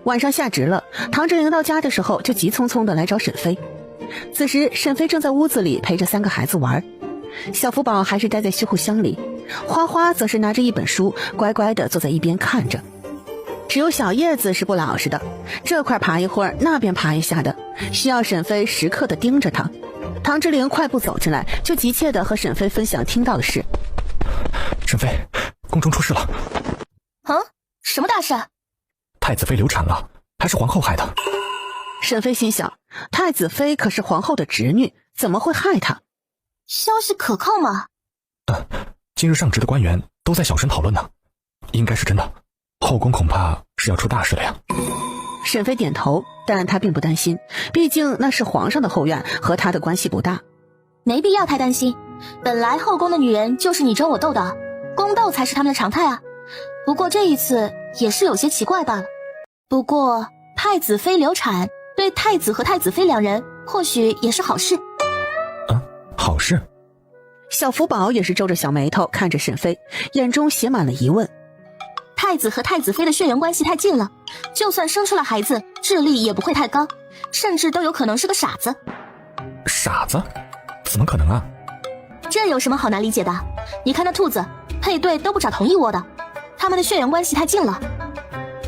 晚上下职了，唐志玲到家的时候就急匆匆的来找沈飞。此时沈飞正在屋子里陪着3个孩子玩，小福宝还是待在修护箱里，花花则是拿着一本书乖乖的坐在一边看着。只有小叶子是不老实的，这块爬一会儿那边爬一下的，需要沈飞时刻的盯着他。唐志玲快步走进来，就急切的和沈飞分享听到的事。沈飞，宫中出事了。啊？什么大事？太子妃流产了，还是皇后害的。沈飞心想，太子妃可是皇后的侄女，怎么会害她？消息可靠吗？今日上职的官员都在小声讨论呢，应该是真的。后宫恐怕是要出大事了呀。沈飞点头，但他并不担心，毕竟那是皇上的后院，和他的关系不大。没必要太担心，本来后宫的女人就是你争我斗的，宫斗才是他们的常态啊。不过这一次也是有些奇怪罢了。不过太子妃流产，对太子和太子妃两人或许也是好事。好事？小福宝也是皱着小眉头看着沈飞，眼中写满了疑问。太子和太子妃的血缘关系太近了，就算生出了孩子，智力也不会太高，甚至都有可能是个傻子。傻子？怎么可能啊？这有什么好难理解的？你看那兔子，配对都不找同一窝的，他们的血缘关系太近了。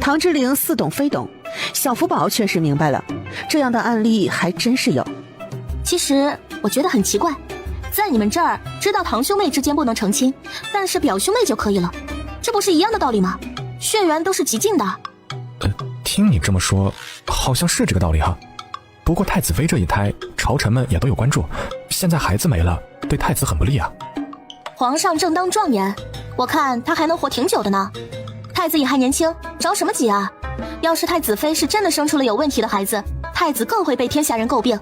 唐志玲似懂非懂，小福宝确实明白了，这样的案例还真是有。其实我觉得很奇怪，在你们这儿知道堂兄妹之间不能成亲，但是表兄妹就可以了，这不是一样的道理吗？血缘都是极近的。听你这么说，好像是这个道理哈。不过太子妃这一胎，朝臣们也都有关注，现在孩子没了，对太子很不利啊。皇上正当壮年，我看他还能活挺久的呢。太子也还年轻，着什么急啊？要是太子妃是真的生出了有问题的孩子，太子更会被天下人诟病。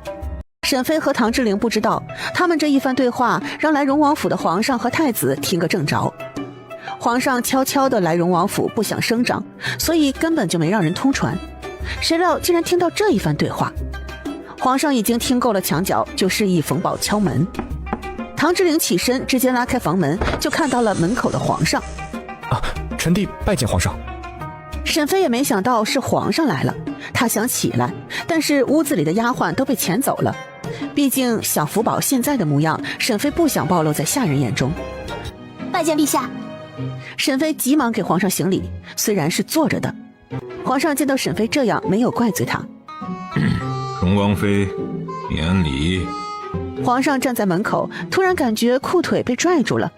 沈飞和唐志玲不知道，他们这一番对话让来荣王府的皇上和太子听个正着。皇上悄悄地来荣王府，不想声张，所以根本就没让人通传。谁料竟然听到这一番对话。皇上已经听够了墙角，就示意冯宝敲门。唐志玲起身直接拉开房门，就看到了门口的皇上。臣弟拜见皇上。沈飞也没想到是皇上来了，他想起来，但是屋子里的丫鬟都被遣走了。毕竟小福宝现在的模样，沈飞不想暴露在下人眼中。拜见陛下。沈飞急忙给皇上行礼，虽然是坐着的。皇上见到沈飞这样，没有怪罪他。荣王妃免礼。皇上站在门口，突然感觉裤腿被拽住了，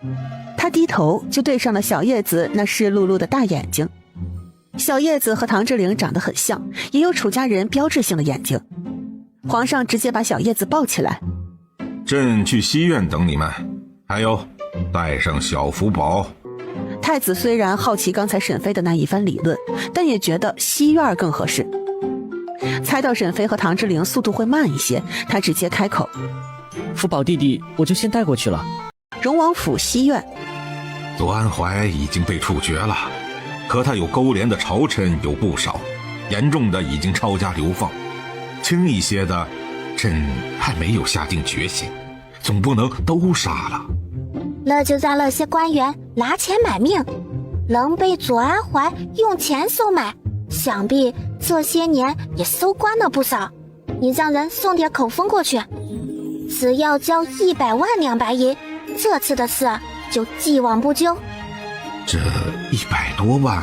他低头就对上了小叶子那湿漉漉的大眼睛。小叶子和唐志玲长得很像，也有楚家人标志性的眼睛。皇上直接把小叶子抱起来。朕去西院等你们，还有带上小福宝。太子虽然好奇刚才沈飞的那一番理论，但也觉得西院更合适。猜到沈飞和唐志玲速度会慢一些，他直接开口：福宝弟弟，我就先带过去了。荣王府西院。左安怀已经被处决了，可他有勾连的朝臣有不少，严重的已经抄家流放，轻一些的朕还没有下定决心，总不能都杀了。那就让那些官员拿钱买命，能被左安怀用钱收买，想必这些年也收官了不少。你让人送点口风过去，只要交100万两白银，这次的事就既往不咎。这100多万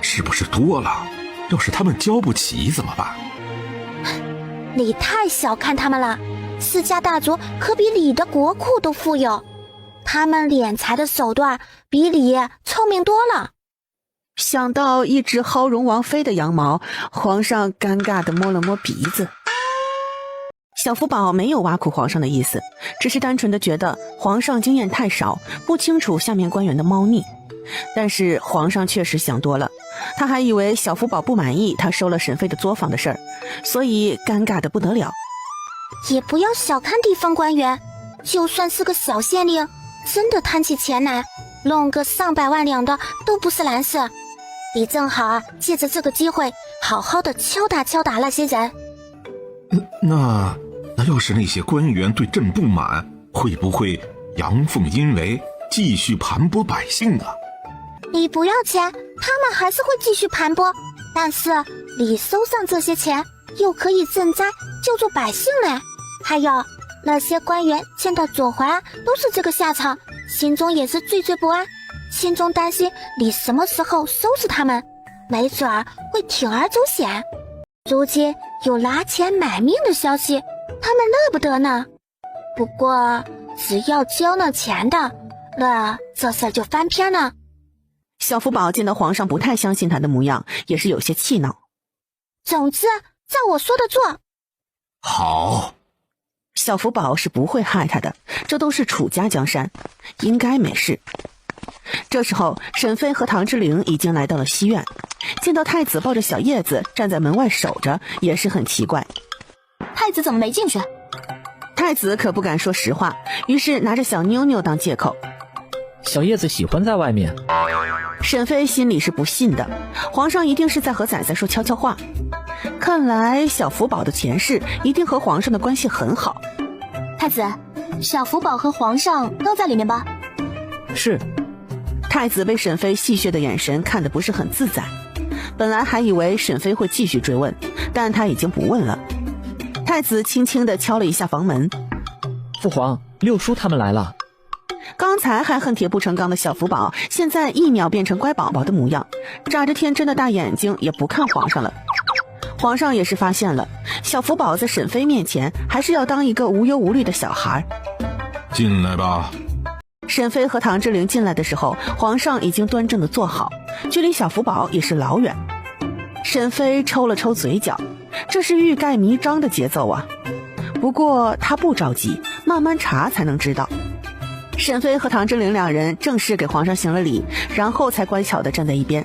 是不是多了？要是他们交不起怎么办？你太小看他们了，世家大族可比你的国库都富有，他们敛财的手段比你聪明多了。想到一直薅荣王妃的羊毛，皇上尴尬地摸了摸鼻子。小福宝没有挖苦皇上的意思，只是单纯的觉得皇上经验太少，不清楚下面官员的猫腻。但是皇上确实想多了，他还以为小福宝不满意他收了沈飞的作坊的事儿，所以尴尬的不得了。也不要小看地方官员，就算是个小县令，真的贪起钱来，弄个上百万两的都不是难事。你正好借着这个机会，好好的敲打敲打那些人。那要是那些官员对朕不满，会不会阳奉阴违，继续盘剥百姓呢？你不要钱，他们还是会继续盘剥，但是你收上这些钱，又可以赈灾救助百姓嘞。还有那些官员见到左环都是这个下场，心中也是惴惴不安，心中担心你什么时候收拾他们，没准儿会铤而走险。如今有拿钱买命的消息，他们乐不得呢。不过只要交了钱的，那这事儿就翻篇了。小福宝见到皇上不太相信他的模样，也是有些气恼。总之照我说的做。好。小福宝是不会害他的，这都是楚家江山，应该没事。这时候沈飞和唐之灵已经来到了西院，见到太子抱着小叶子站在门外守着，也是很奇怪。太子怎么没进去？太子可不敢说实话，于是拿着小妞妞当借口。小叶子喜欢在外面。沈飞心里是不信的，皇上一定是在和仔仔说悄悄话。看来小福宝的前世一定和皇上的关系很好。太子，小福宝和皇上都在里面吧？是。太子被沈飞戏谑的眼神看得不是很自在，本来还以为沈飞会继续追问，但他已经不问了。太子轻轻地敲了一下房门。父皇，六叔他们来了。刚才还恨铁不成钢的小福宝，现在一秒变成乖宝宝的模样，眨着天真的大眼睛，也不看皇上了。皇上也是发现了，小福宝在沈飞面前还是要当一个无忧无虑的小孩。进来吧。沈飞和唐之灵进来的时候，皇上已经端正的坐好，距离小福宝也是老远。沈飞抽了抽嘴角，这是欲盖弥彰的节奏啊。不过他不着急，慢慢查才能知道。沈飞和唐之灵两人正式给皇上行了礼，然后才乖巧地站在一边。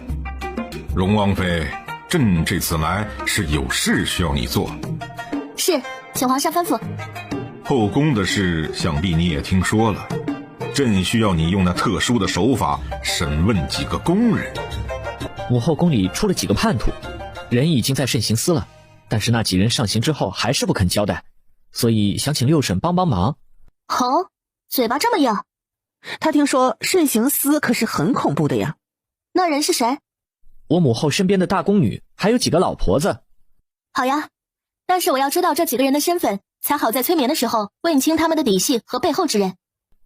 荣王妃，朕这次来是有事需要你做。是，请皇上吩咐。后宫的事想必你也听说了，朕需要你用那特殊的手法审问几个宫人。母后宫里出了几个叛徒，人已经在慎刑司了，但是那几人上刑之后还是不肯交代，所以想请六婶帮帮忙。哦，嘴巴这么硬。他听说慎刑司可是很恐怖的呀。那人是谁？我母后身边的大宫女，还有几个老婆子。好呀，但是我要知道这几个人的身份，才好在催眠的时候问清他们的底细和背后之人。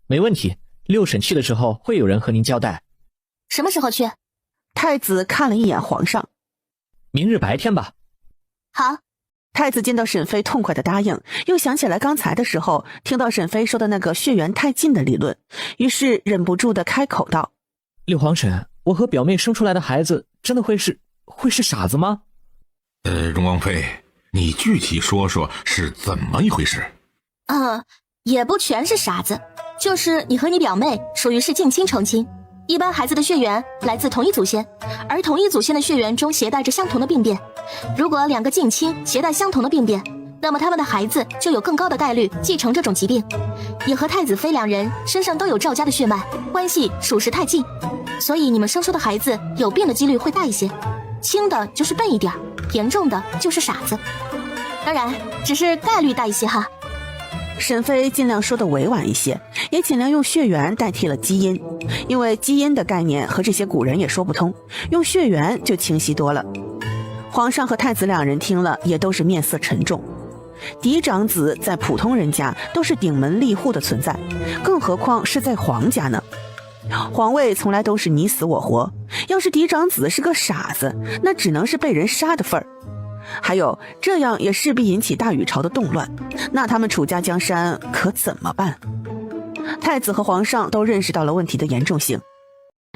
没问题，六婶去的时候会有人和您交代。什么时候去？太子看了一眼皇上。明日白天吧。好。太子见到沈飞痛快的答应，又想起来刚才的时候听到沈飞说的那个血缘太近的理论，于是忍不住的开口道：六皇婶，我和表妹生出来的孩子真的会是傻子吗？荣王妃，你具体说说是怎么一回事？也不全是傻子，就是你和你表妹属于是近亲成亲。一般孩子的血缘来自同一祖先，而同一祖先的血缘中携带着相同的病变。如果两个近亲携带相同的病变，那么他们的孩子就有更高的概率继承这种疾病。你和太子妃两人身上都有赵家的血脉，关系属实太近，所以你们生出的孩子有病的几率会大一些，轻的就是笨一点，严重的就是傻子。当然，只是概率大一些哈。沈飞尽量说的委婉一些，也尽量用血缘代替了基因，因为基因的概念和这些古人也说不通，用血缘就清晰多了。皇上和太子两人听了也都是面色沉重。嫡长子在普通人家都是顶门立户的存在，更何况是在皇家呢？皇位从来都是你死我活，要是嫡长子是个傻子，那只能是被人杀的份儿。还有，这样也势必引起大禹朝的动乱，那他们楚家江山可怎么办？太子和皇上都认识到了问题的严重性。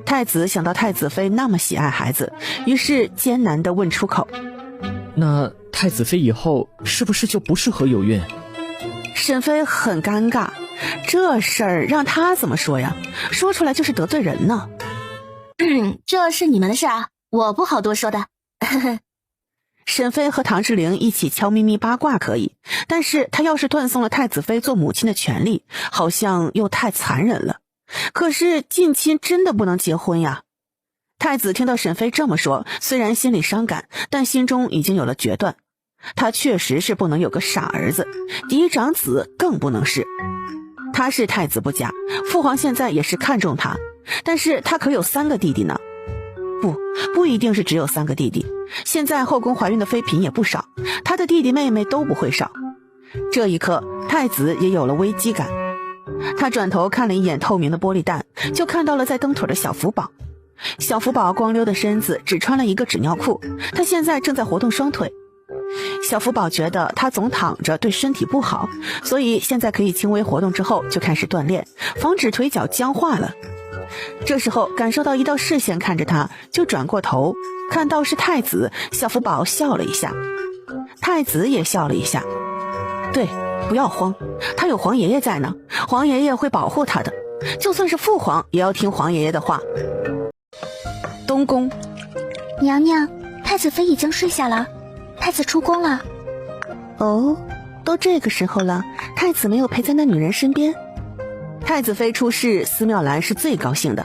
太子想到太子妃那么喜爱孩子，于是艰难地问出口：那太子妃以后是不是就不适合有孕？沈飞很尴尬，这事儿让他怎么说呀？说出来就是得罪人呢。这是你们的事啊，我不好多说的。沈飞和唐之灵一起悄咪咪八卦可以，但是他要是断送了太子妃做母亲的权利，好像又太残忍了。可是近亲真的不能结婚呀。太子听到沈飞这么说，虽然心里伤感，但心中已经有了决断。他确实是不能有个傻儿子，嫡长子更不能是。他是太子不假，父皇现在也是看重他，但是他可有3个弟弟呢。不一定是只有3个弟弟，现在后宫怀孕的妃嫔也不少，她的弟弟妹妹都不会少。这一刻，太子也有了危机感。他转头看了一眼透明的玻璃弹，就看到了在蹬腿的小福宝。小福宝光溜的身子只穿了一个纸尿裤，他现在正在活动双腿。小福宝觉得他总躺着对身体不好，所以现在可以轻微活动之后就开始锻炼，防止腿脚僵化了。这时候感受到一道视线看着他，就转过头，看到是太子，小福宝笑了一下。太子也笑了一下。对，不要慌，他有皇爷爷在呢，皇爷爷会保护他的，就算是父皇也要听皇爷爷的话。东宫，娘娘，太子妃已经睡下了，太子出宫了。哦，都这个时候了，太子没有陪在那女人身边。太子妃出事，司妙兰是最高兴的，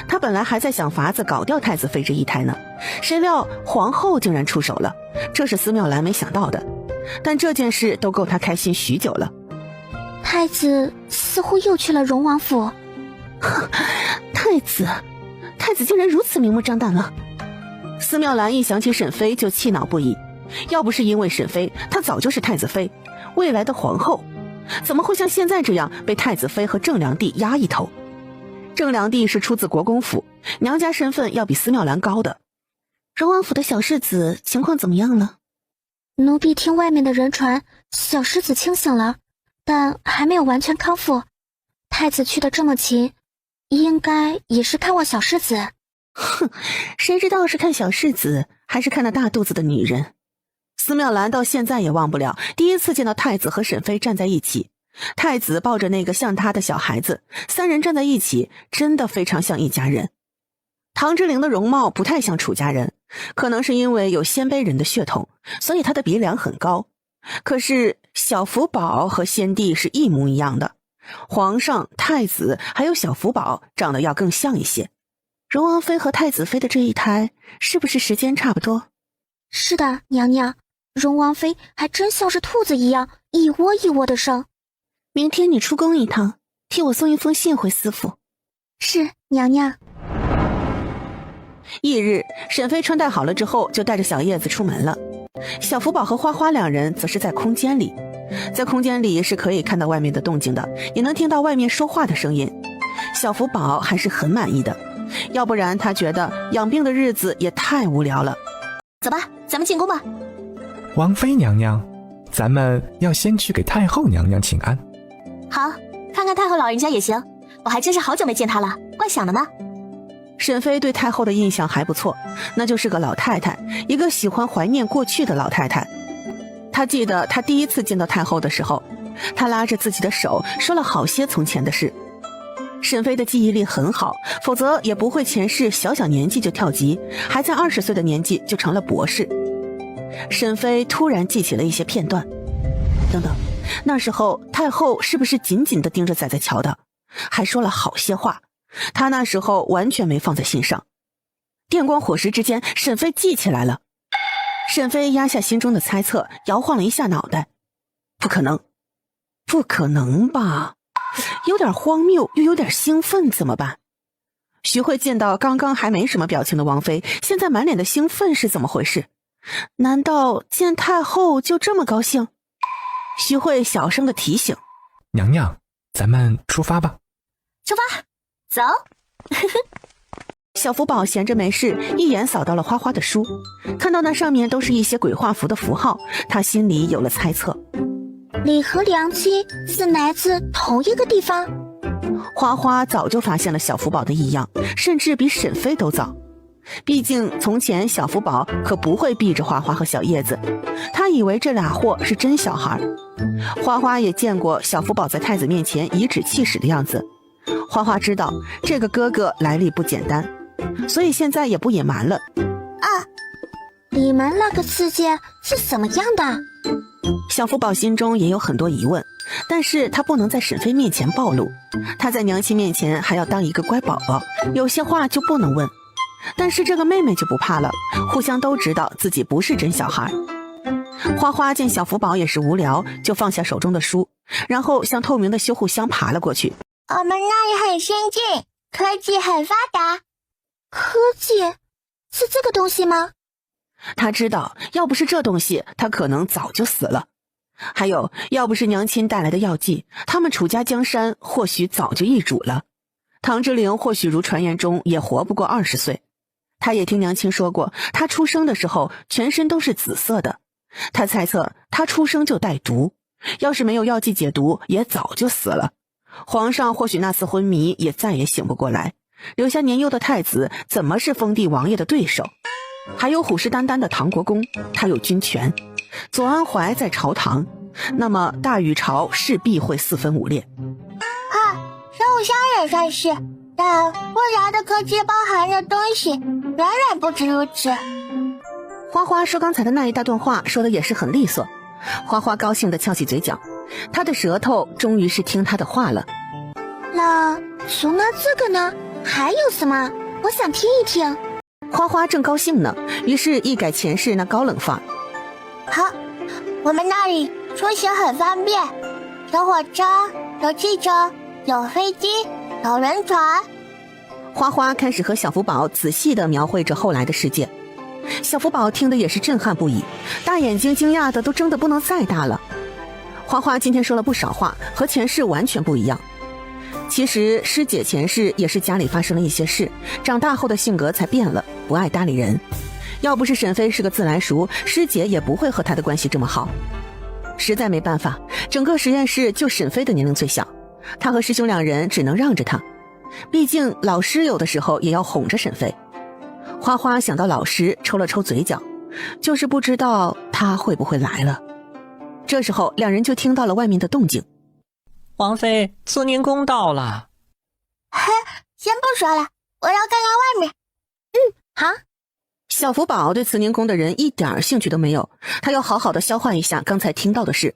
她本来还在想法子搞掉太子妃这一胎呢，谁料皇后竟然出手了，这是司妙兰没想到的，但这件事都够她开心许久了。太子似乎又去了荣王府。太子竟然如此明目张胆了。司妙兰一想起沈妃就气恼不已，要不是因为沈妃，她早就是太子妃，未来的皇后，怎么会像现在这样被太子妃和正良帝压一头？正良帝是出自国公府，娘家身份要比司妙兰高的。荣王府的小世子情况怎么样了？奴婢听外面的人传，小世子清醒了，但还没有完全康复。太子去得这么勤，应该也是看望小世子。哼，谁知道是看小世子，还是看那大肚子的女人？司妙兰到现在也忘不了第一次见到太子和沈妃站在一起，太子抱着那个像他的小孩子，3人站在一起，真的非常像一家人。唐之陵的容貌不太像楚家人，可能是因为有鲜卑人的血统，所以他的鼻梁很高。可是小福宝和先帝是一模一样的，皇上、太子还有小福宝长得要更像一些。荣王妃和太子妃的这一胎是不是时间差不多？是的，娘娘，荣王妃还真像是兔子一样一窝一窝的生。明天你出宫一趟，替我送一封信回司府。是，娘娘。翌日，沈妃穿戴好了之后，就带着小叶子出门了。小福宝和花花2人则是在空间里，在空间里是可以看到外面的动静的，也能听到外面说话的声音。小福宝还是很满意的，要不然他觉得养病的日子也太无聊了。走吧，咱们进宫吧。王妃娘娘，咱们要先去给太后娘娘请安。好，看看太后老人家也行，我还真是好久没见她了，怪想的呢。沈妃对太后的印象还不错，那就是个老太太，一个喜欢怀念过去的老太太。她记得她第一次见到太后的时候，她拉着自己的手说了好些从前的事。沈妃的记忆力很好，否则也不会前世小年纪就跳级，还在20岁的年纪就成了博士。沈妃突然记起了一些片段。等等，那时候太后是不是紧紧地盯着仔仔瞧的，还说了好些话，她那时候完全没放在心上。电光火石之间，沈妃记起来了。沈妃压下心中的猜测，摇晃了一下脑袋。不可能，不可能吧？有点荒谬，又有点兴奋，怎么办？徐慧见到刚刚还没什么表情的王妃，现在满脸的兴奋是怎么回事？难道见太后就这么高兴？徐慧小声的提醒：“娘娘，咱们出发吧。”出发，走。小福宝闲着没事，一眼扫到了花花的书，看到那上面都是一些鬼画符的符号，他心里有了猜测。李和良妻是来自同一个地方。花花早就发现了小福宝的异样，甚至比沈妃都早。毕竟从前小福宝可不会避着花花和小叶子，他以为这俩货是真小孩。花花也见过小福宝在太子面前颐指气使的样子，花花知道这个哥哥来历不简单，所以现在也不隐瞒了。你们那个世界是什么样的？小福宝心中也有很多疑问，但是他不能在沈妃面前暴露，他在娘亲面前还要当一个乖宝宝，有些话就不能问。但是这个妹妹就不怕了，互相都知道自己不是真小孩。花花见小福宝也是无聊，就放下手中的书，然后向透明的修护箱爬了过去。我们那里很先进，科技很发达。科技？是这个东西吗？他知道，要不是这东西，他可能早就死了。还有，要不是娘亲带来的药剂，他们楚家江山或许早就易主了。唐之灵或许如传言中也活不过20岁。他也听娘亲说过，他出生的时候全身都是紫色的。他猜测他出生就带毒，要是没有药剂解毒，也早就死了。皇上或许那次昏迷也再也醒不过来，留下年幼的太子怎么是封地王爷的对手？还有虎视眈眈的唐国公，他有军权。左安怀在朝堂，那么大禹朝势必会四分五裂。生物相也算是，但复杂的科技包含的东西远远不止如此。花花说刚才的那一大段话说的也是很利索，花花高兴地翘起嘴角，她的舌头终于是听她的话了。那除了这个呢，还有什么？我想听一听。花花正高兴呢，于是一改前世那高冷范儿。好，我们那里出行很方便，有火车，有汽车，有飞机，有轮船。花花开始和小福宝仔细地描绘着后来的世界。小福宝听得也是震撼不已，大眼睛惊讶的都睁得不能再大了。花花今天说了不少话，和前世完全不一样。其实师姐前世也是家里发生了一些事，长大后的性格才变了，不爱搭理人。要不是沈飞是个自来熟，师姐也不会和他的关系这么好。实在没办法，整个实验室就沈飞的年龄最小，他和师兄两人只能让着他，毕竟老师有的时候也要哄着沈飞。花花想到老师，抽了抽嘴角，就是不知道他会不会来了。这时候两人就听到了外面的动静。王妃，慈宁宫到了。嘿，先不说了，我要看看外面。好。小福宝对慈宁宫的人一点兴趣都没有，他要好好的消化一下刚才听到的事。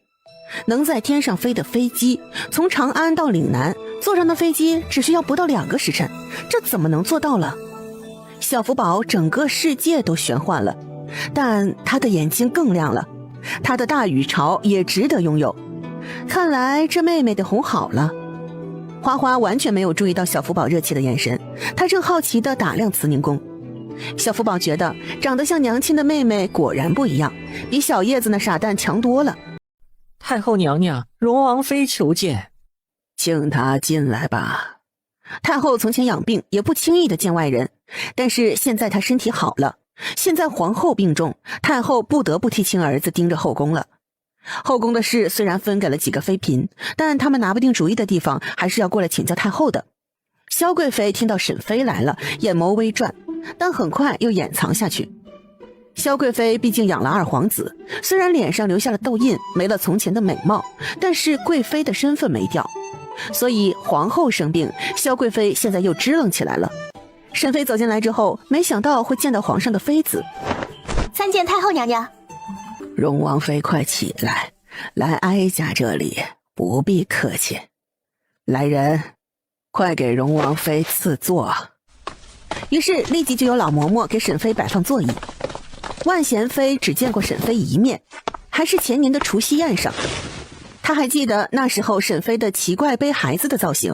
能在天上飞的飞机，从长安到岭南，坐上的飞机只需要不到2个时辰，这怎么能做到了？小福宝整个世界都玄幻了，但他的眼睛更亮了，他的大禹朝也值得拥有。看来这妹妹得哄好了。花花完全没有注意到小福宝热切的眼神，他正好奇地打量慈宁宫。小福宝觉得长得像娘亲的妹妹果然不一样，比小叶子那傻蛋强多了。太后娘娘，荣王妃求见。请她进来吧。太后从前养病，也不轻易的见外人，但是现在她身体好了，现在皇后病重，太后不得不替亲儿子盯着后宫了。后宫的事虽然分给了几个妃嫔，但他们拿不定主意的地方还是要过来请教太后的。萧贵妃听到沈妃来了，眼眸微转，但很快又掩藏下去。萧贵妃毕竟养了2皇子，虽然脸上留下了痘印，没了从前的美貌，但是贵妃的身份没掉，所以皇后生病，萧贵妃现在又支棱起来了。沈妃走进来之后，没想到会见到皇上的妃子。参见太后娘娘。荣王妃快起来，来哀家这里，不必客气。来人，快给荣王妃赐座。于是立即就有老嬷嬷给沈妃摆放座椅。万贤妃只见过沈妃一面，还是前年的除夕宴上。她还记得那时候沈妃的奇怪背孩子的造型。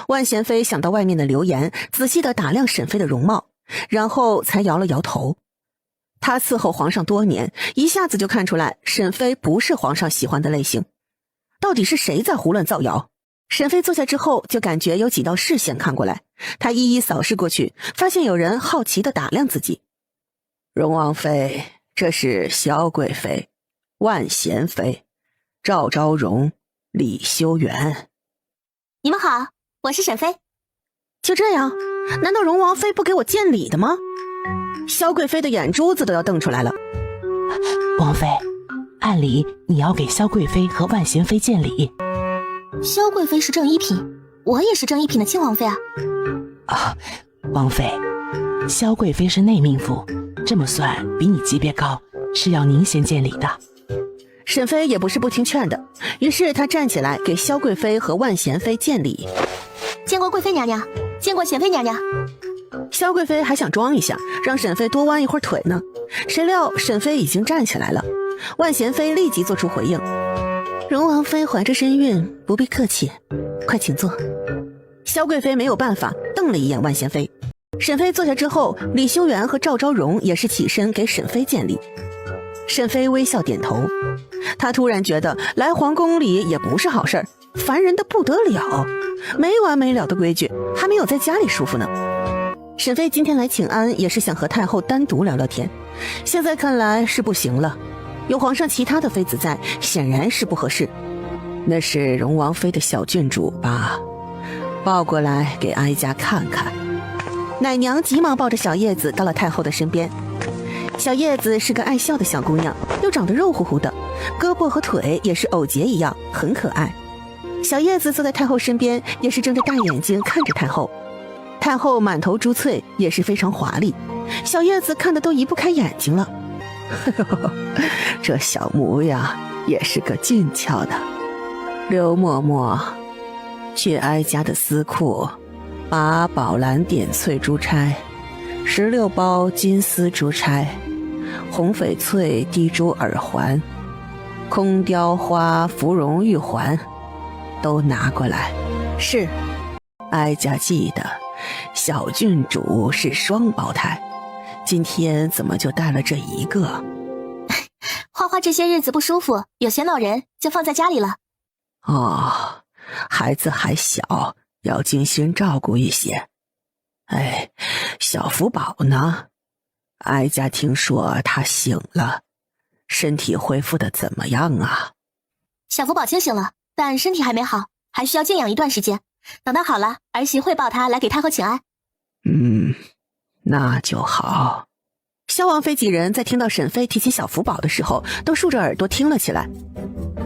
万贤妃想到外面的流言，仔细地打量沈妃的容貌，然后才摇了摇头。她伺候皇上多年，一下子就看出来沈妃不是皇上喜欢的类型。到底是谁在胡乱造谣？沈妃坐下之后，就感觉有几道视线看过来，她一一扫视过去，发现有人好奇地打量自己。荣王妃，这是萧贵妃、万贤妃、赵昭容、李修缘。你们好，我是沈妃。就这样？难道荣王妃不给我见礼的吗？萧贵妃的眼珠子都要瞪出来了。王妃，按理你要给萧贵妃和万贤妃见礼。萧贵妃是正一品，我也是正一品的亲王妃啊。王妃，萧贵妃是内命妇，这么算比你级别高，是要您先见礼的。沈妃也不是不听劝的，于是她站起来给萧贵妃和万贤妃见礼。见过贵妃娘娘，见过贤妃娘娘。萧贵妃还想装一下，让沈妃多弯一会儿腿呢，谁料沈妃已经站起来了。万贤妃立即做出回应：荣王妃怀着身孕，不必客气，快请坐。萧贵妃没有办法，瞪了一眼万贤妃。沈飞坐下之后，李修缘和赵昭荣也是起身给沈飞见礼。沈飞微笑点头，他突然觉得来皇宫里也不是好事儿，烦人的不得了，没完没了的规矩，还没有在家里舒服呢。沈飞今天来请安也是想和太后单独聊聊天，现在看来是不行了，有皇上其他的妃子在，显然是不合适。那是荣王妃的小郡主吧？抱过来给哀家看看。奶娘急忙抱着小叶子到了太后的身边。小叶子是个爱笑的小姑娘，又长得肉乎乎的，胳膊和腿也是藕节一样，很可爱。小叶子坐在太后身边，也是睁着大眼睛看着太后。太后满头珠翠，也是非常华丽，小叶子看得都移不开眼睛了。这小模样也是个俊俏的。刘嬷嬷，去哀家的司库把宝蓝点翠珠钗、16包金丝珠钗、红翡翠滴珠耳环、空雕花芙蓉玉环都拿过来。是。哀家记得小郡主是双胞胎，今天怎么就带了这一个？花花这些日子不舒服，有些闹人，就放在家里了。哦，孩子还小，要精心照顾一些。哎，小福宝呢？哀家听说他醒了，身体恢复的怎么样啊？小福宝清醒了，但身体还没好，还需要静养一段时间。等他好了，儿媳会抱他来给太后请安。那就好。萧王妃几人在听到沈妃提起小福宝的时候，都竖着耳朵听了起来。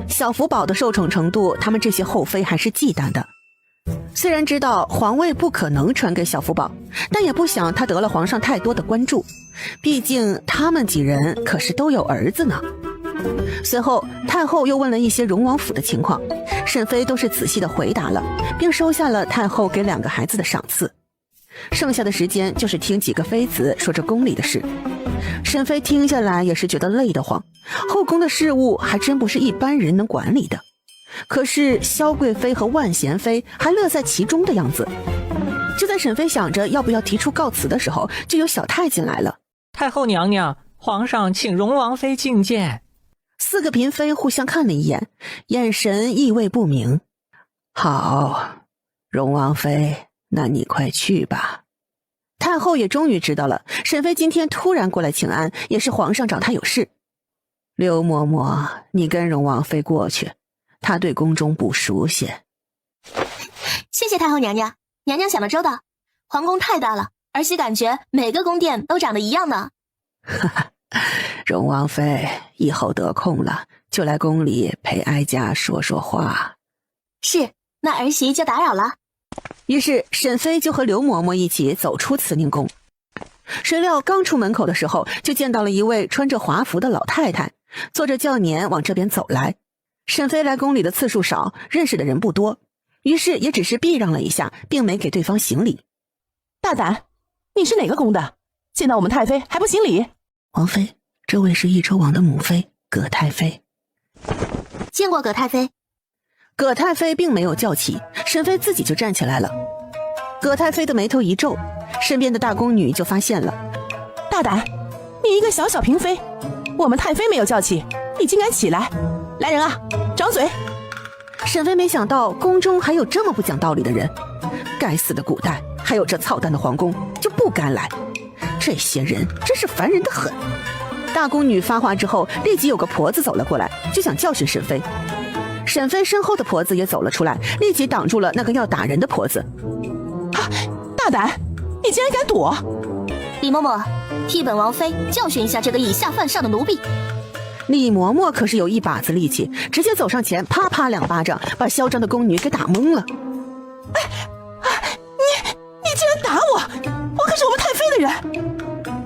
小福宝的受宠程度，他们这些后妃还是忌惮的。虽然知道皇位不可能传给小福宝，但也不想他得了皇上太多的关注，毕竟他们几人可是都有儿子呢。随后太后又问了一些荣王府的情况，沈妃都是仔细的回答了，并收下了太后给2个孩子的赏赐。剩下的时间就是听几个妃子说这宫里的事。沈妃听下来也是觉得累得慌，后宫的事务还真不是一般人能管理的。可是萧贵妃和万贤妃还乐在其中的样子。就在沈妃想着要不要提出告辞的时候，就有小太监来了。太后娘娘，皇上请荣王妃觐见。4个嫔妃互相看了一眼，眼神意味不明。好，荣王妃，那你快去吧。太后也终于知道了，沈妃今天突然过来请安，也是皇上找她有事。刘嬷嬷，你跟荣王妃过去，她对宫中不熟悉。谢谢太后娘娘，娘娘想得周到。皇宫太大了，儿媳感觉每个宫殿都长得一样呢。哈哈，荣王妃，以后得空了就来宫里陪哀家说说话。是，那儿媳就打扰了。于是沈妃就和刘嬷嬷一起走出慈宁宫。谁料刚出门口的时候，就见到了一位穿着华服的老太太，坐着轿辇往这边走来。沈妃来宫里的次数少，认识的人不多，于是也只是避让了一下，并没给对方行礼。大胆，你是哪个宫的？见到我们太妃还不行礼？王妃，这位是益州王的母妃葛太妃。见过葛太妃。葛太妃并没有叫起，沈妃自己就站起来了。葛太妃的眉头一皱，身边的大宫女就发现了。大胆，你一个小嫔妃，我们太妃没有叫起，你竟敢起来！来人啊，掌嘴！沈妃没想到宫中还有这么不讲道理的人，该死的古代还有这操蛋的皇宫，就不该来。这些人真是烦人的很。大宫女发话之后，立即有个婆子走了过来，就想教训沈妃。沈妃身后的婆子也走了出来，立即挡住了那个要打人的婆子。啊，大胆，你竟然敢躲！李嬷嬷，替本王妃教训一下这个以下犯上的奴婢。李嬷嬷可是有一把子力气，直接走上前，啪啪2巴掌，把嚣张的宫女给打懵了。你竟然打我！我可是我们太妃的人。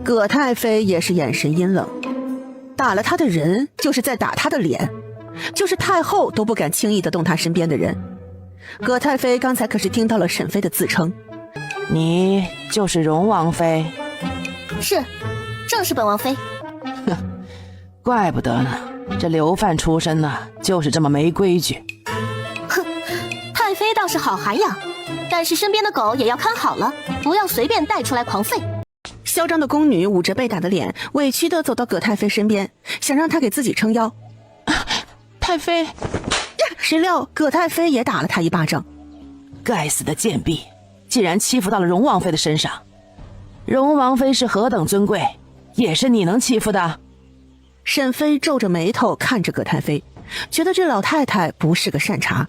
葛太妃也是眼神阴冷，打了她的人就是在打她的脸，就是太后都不敢轻易的动她身边的人。葛太妃刚才可是听到了沈妃的自称。你就是荣王妃？是，正是本王妃。哼，怪不得呢，这流犯出身呢，就是这么没规矩。哼，太妃倒是好涵养。但是身边的狗也要看好了，不要随便带出来狂吠。嚣张的宫女捂着被打的脸，委屈地走到葛太妃身边，想让她给自己撑腰。太妃，谁料葛太妃也打了她一巴掌。该死的贱婢，竟然欺负到了荣王妃的身上。荣王妃是何等尊贵，也是你能欺负的？沈妃皱着眉头看着葛太妃，觉得这老太太不是个善茬。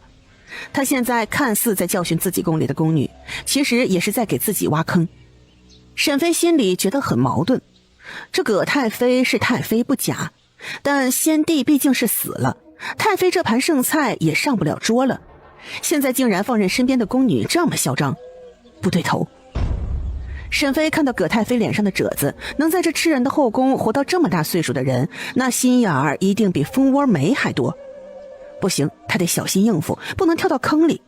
她现在看似在教训自己宫里的宫女，其实也是在给自己挖坑。沈妃心里觉得很矛盾，这葛太妃是太妃不假，但先帝毕竟是死了，太妃这盘剩菜也上不了桌了，现在竟然放任身边的宫女这么嚣张，不对头。沈妃看到葛太妃脸上的褶子，能在这吃人的后宫活到这么大岁数的人，那心眼儿一定比蜂窝煤还多。不行，她得小心应付，不能跳到坑里。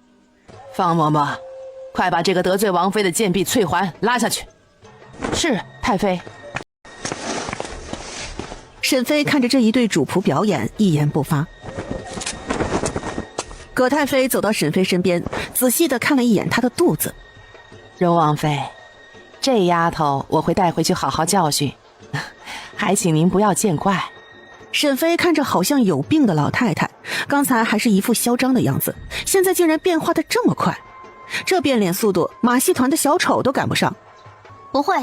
方嬷嬷，快把这个得罪王妃的贱婢翠环拉下去。是，太妃。沈妃看着这一对主仆表演，一言不发。葛太妃走到沈妃身边，仔细地看了一眼她的肚子。荣王妃，这丫头我会带回去好好教训，还请您不要见怪。沈妃看着好像有病的老太太，刚才还是一副嚣张的样子，现在竟然变化得这么快，这变脸速度马戏团的小丑都赶不上。不会，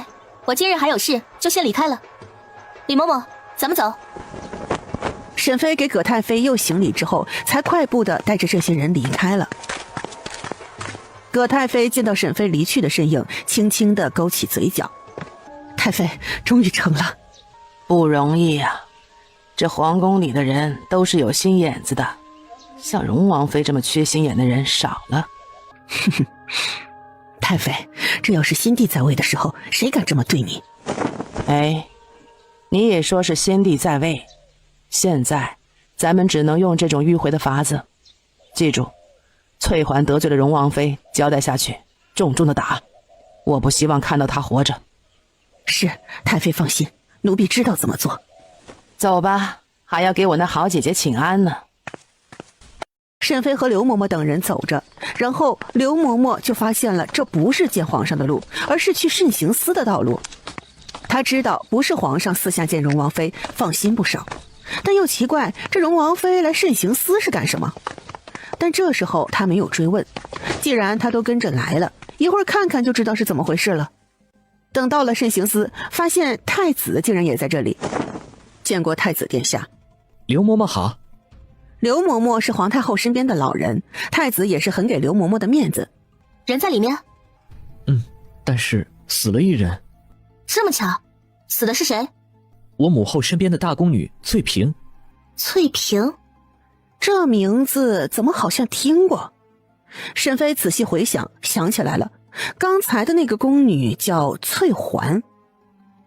我今日还有事，就先离开了。李嬷嬷，咱们走。沈妃给葛太妃又行礼之后，才快步地带着这些人离开了。葛太妃见到沈妃离去的身影，轻轻地勾起嘴角。太妃终于成了。不容易啊，这皇宫里的人都是有心眼子的，像荣王妃这么缺心眼的人少了。太妃，这要是先帝在位的时候，谁敢这么对你？哎，你也说是先帝在位，现在咱们只能用这种迂回的法子。记住，翠环得罪了荣王妃，交代下去，重重的打，我不希望看到她活着。是，太妃放心，奴婢知道怎么做。走吧，还要给我那好姐姐请安呢。沈妃和刘嬷嬷等人走着，然后刘嬷嬷就发现了这不是见皇上的路，而是去慎刑司的道路。她知道不是皇上私下见荣王妃，放心不少，但又奇怪这荣王妃来慎刑司是干什么。但这时候她没有追问，既然她都跟着来了，一会儿看看就知道是怎么回事了。等到了慎刑司，发现太子竟然也在这里。见过太子殿下。刘嬷嬷好。刘嬷嬷是皇太后身边的老人，太子也是很给刘嬷嬷的面子。人在里面？但是死了一人。这么巧？死的是谁？我母后身边的大宫女翠萍。翠萍？这名字怎么好像听过？沈妃仔细回想，想起来了，刚才的那个宫女叫翠环。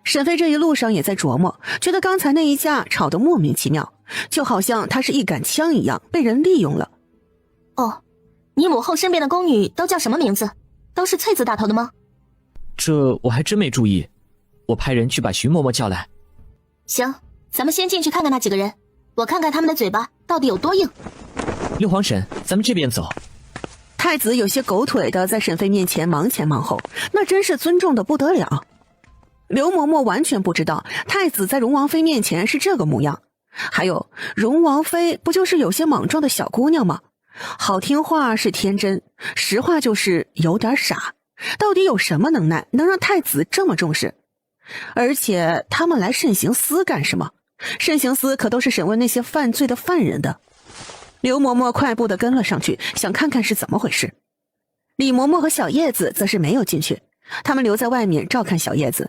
沈妃这一路上也在琢磨，觉得刚才那一架吵得莫名其妙，就好像她是一杆枪一样被人利用了。哦，你母后身边的宫女都叫什么名字？都是翠字打头的吗？这我还真没注意，我派人去把徐嬷嬷叫来。行，咱们先进去看看那几个人，我看看他们的嘴巴到底有多硬。六皇婶，咱们这边走。太子有些狗腿的在沈妃面前忙前忙后，那真是尊重的不得了。刘嬷嬷完全不知道太子在荣王妃面前是这个模样，还有荣王妃不就是有些莽撞的小姑娘吗？好听话是天真，实话就是有点傻。到底有什么能耐能让太子这么重视？而且他们来慎刑司干什么？慎刑司可都是审问那些犯罪的犯人的。刘嬷嬷快步地跟了上去，想看看是怎么回事。李嬷嬷和小叶子则是没有进去，他们留在外面照看小叶子。